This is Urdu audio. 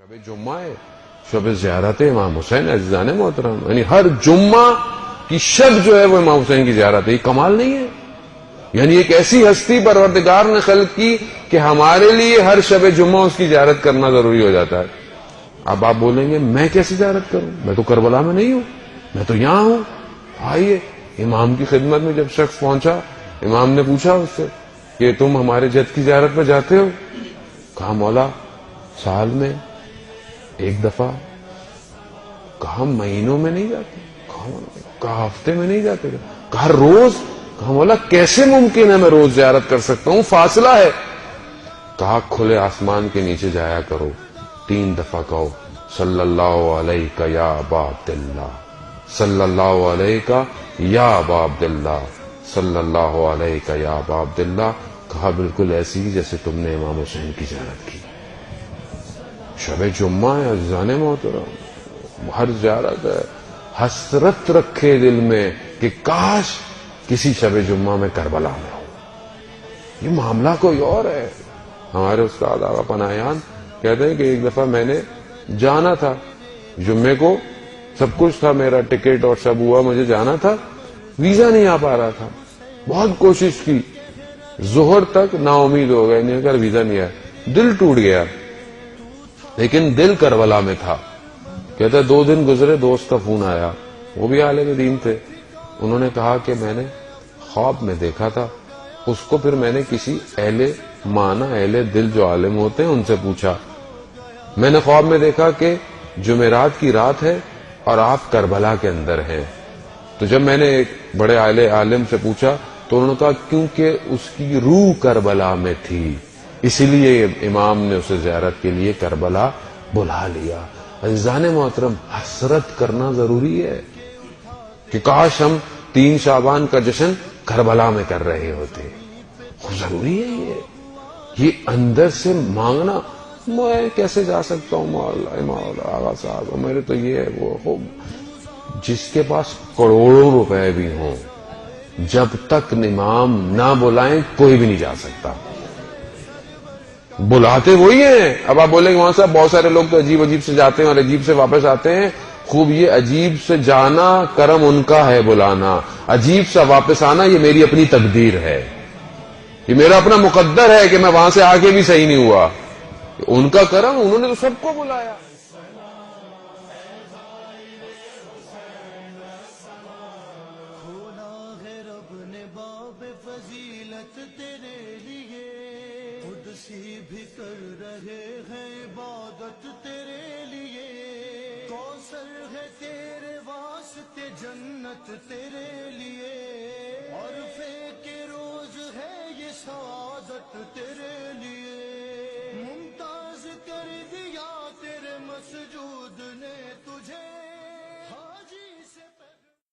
شب جمعہ ہے، شب زیارت امام حسین عزیزان محترم، یعنی ہر جمعہ کی شب جو ہے وہ امام حسین کی زیارت ہے. یہ کمال نہیں ہے؟ یعنی ایک ایسی ہستی پروردگار نے خلق کی کہ ہمارے لیے ہر شب جمعہ اس کی زیارت کرنا ضروری ہو جاتا ہے. اب آپ بولیں گے میں کیسے زیارت کروں، میں تو کربلا میں نہیں ہوں، میں تو یہاں ہوں. آئیے امام کی خدمت میں جب شخص پہنچا، امام نے پوچھا اس سے کہ تم ہمارے جد کی زیارت میں جاتے ہو؟ کہا مولا سال میں ایک دفعہ. کہا مہینوں میں نہیں جاتے؟ کہا ہفتے میں نہیں جاتے؟ کہا روز؟ کہا مولا کیسے ممکن ہے میں روز زیارت کر سکتا ہوں، فاصلہ ہے. کہا کھلے آسمان کے نیچے جایا کرو، 3 دفعہ کہو صلی اللہ علیہ یا ابا عبداللہ، صلی اللہ علیہ یا ابا عبداللہ، صلی اللہ علیہ یا ابا عبداللہ. کہا بالکل ایسی ہی جیسے تم نے امام حسین کی زیارت کی. شب جمعہ ہے عزیزان محترم، ہر زیارت ہے. حسرت رکھے دل میں کہ کاش کسی شب جمعہ میں کربلا میں ہوں. یہ معاملہ کوئی اور ہے. ہمارے استاد آقا پناہیان کہتے ہیں کہ ایک دفعہ میں نے جانا تھا جمعے کو، سب کچھ تھا، میرا ٹکٹ اور سب ہوا، مجھے جانا تھا، ویزا نہیں آ پا رہا تھا. بہت کوشش کی، ظہر تک نا امید ہو گئے، نہیں کر ویزا نہیں آیا، دل ٹوٹ گیا. لیکن دل کربلا میں تھا. کہتا 2 دن گزرے، دوست کا فون آیا، وہ بھی عالم دین تھے. انہوں نے کہا کہ میں نے خواب میں دیکھا تھا. اس کو پھر میں نے کسی اہل معنی اہل دل جو عالم ہوتے ہیں ان سے پوچھا. میں نے خواب میں دیکھا کہ جمعرات کی رات ہے اور آپ کربلا کے اندر ہیں. تو جب میں نے ایک بڑے عالم سے پوچھا تو انہوں نے کہا کیونکہ اس کی روح کربلا میں تھی، اسی لیے امام نے اسے زیارت کے لیے کربلا بلا لیا. عزیزان محترم، حسرت کرنا ضروری ہے کہ کاش ہم 3 شعبان کا جشن کربلا میں کر رہے ہوتے. ضروری ہے یہ اندر سے مانگنا. میں کیسے جا سکتا ہوں مولا آغا صاحب، میرے تو یہ ہے وہ. جس کے پاس کروڑوں روپے بھی ہوں، جب تک امام نہ بلائیں کوئی بھی نہیں جا سکتا. بلاتے وہی ہیں. اب آپ بولیں گے وہاں صاحب بہت سارے لوگ تو عجیب عجیب سے جاتے ہیں اور عجیب سے واپس آتے ہیں. خوب یہ عجیب سے جانا کرم ان کا ہے، بلانا عجیب سا واپس آنا یہ میری اپنی تقدیر ہے، یہ میرا اپنا مقدر ہے کہ میں وہاں سے آگے بھی صحیح نہیں ہوا. ان کا کرم، انہوں نے تو سب کو بلایا. فضیلت تیرے لیے قدسی بھی کر رہے ہیں عبادت تیرے لیے. کوثر ہے تیرے واسطے، جنت تیرے لیے، عرفے کے روز ہے یہ سعادت تیرے لیے.